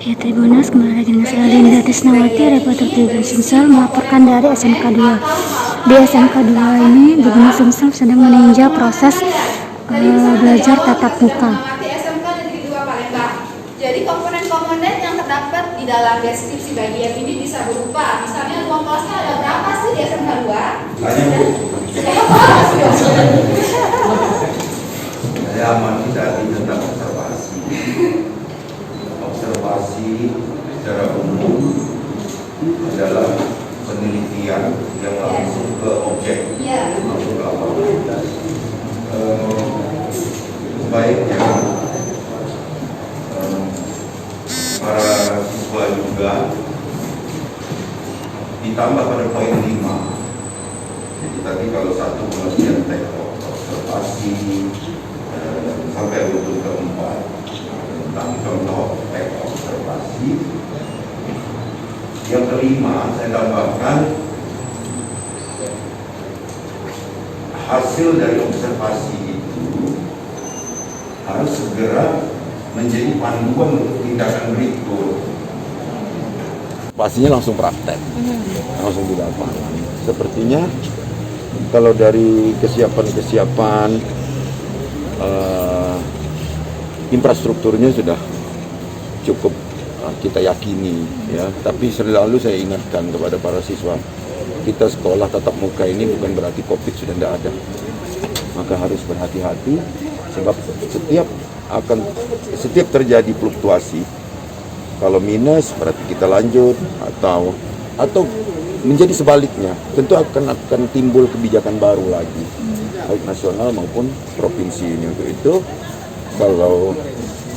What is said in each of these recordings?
Ya, Tribuners, kembali lagi dengan saya Linda Tisnawati, reporter Tribun Sumsel melaporkan dari SMK 2. Di SMK 2 ini, Tribun Sumsel sedang meninjau proses belajar tatap muka. Jadi komponen-komponen yang terdapat di dalam deskripsi bagian ini bisa berupa, misalnya ruang kelasnya ada berapa sih di SMK 2? Saya amati tadi tentang observasi. Observasi secara umum adalah penelitian yang langsung ke objek, langsung ke apa. Sebaiknya para siswa juga ditambah pada poin 5. Jadi tadi kalau satu pengertian teknik observasi sampai untuk keempat tentang contoh teknik observasi. Yang kelima saya tambahkan hasil dari observasi itu harus segera menjadi panduan untuk tindakan berikut. Pastinya langsung praktek, langsung di lapangan. Sepertinya kalau dari kesiapan infrastrukturnya sudah cukup kita yakini, ya. Tapi selalu saya ingatkan kepada para siswa, kita sekolah tatap muka ini bukan berarti COVID sudah tidak ada. Maka harus berhati-hati, sebab setiap terjadi fluktuasi, kalau minus berarti kita lanjut, atau menjadi sebaliknya, tentu akan timbul kebijakan baru lagi, baik nasional maupun provinsi ini. Untuk itu, kalau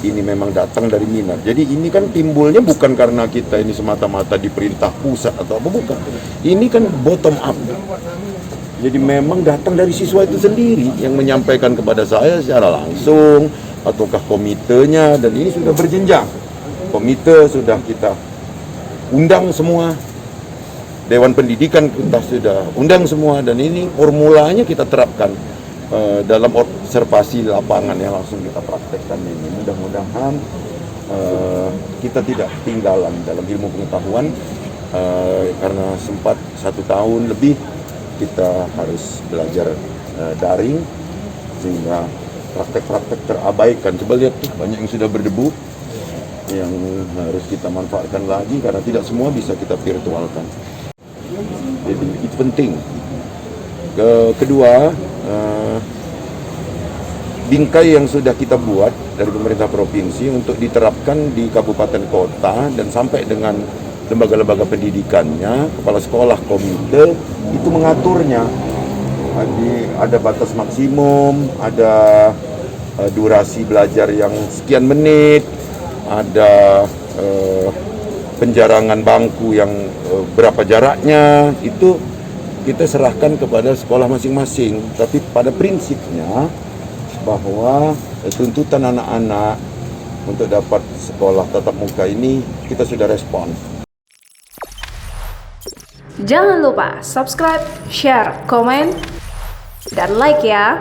ini memang datang dari minat, jadi ini kan timbulnya bukan karena kita ini semata-mata diperintah pusat atau apa, bukan. Ini kan bottom up. Jadi memang datang dari siswa itu sendiri yang menyampaikan kepada saya secara langsung, ataukah komitenya, dan ini sudah berjenjang. Komite sudah kita undang semua, Dewan Pendidikan kita sudah undang semua, dan ini formulanya kita terapkan dalam observasi lapangan yang langsung kita praktekkan ini. Mudah-mudahan kita tidak ketinggalan dalam ilmu pengetahuan, karena sempat 1 tahun lebih kita harus belajar daring, sehingga praktek-praktek terabaikan. Coba lihat tuh, banyak yang sudah berdebu yang harus kita manfaatkan lagi, karena tidak semua bisa kita virtualkan. Jadi itu penting. Kedua, bingkai yang sudah kita buat dari pemerintah provinsi untuk diterapkan di kabupaten kota dan sampai dengan lembaga-lembaga pendidikannya, kepala sekolah, komite itu mengaturnya. Jadi ada batas maksimum, ada durasi belajar yang sekian menit, ada penjarangan bangku yang berapa jaraknya, itu kita serahkan kepada sekolah masing-masing. Tapi pada prinsipnya bahwa tuntutan anak-anak untuk dapat sekolah tatap muka ini kita sudah respon. Jangan lupa subscribe, share, komen, dan like ya.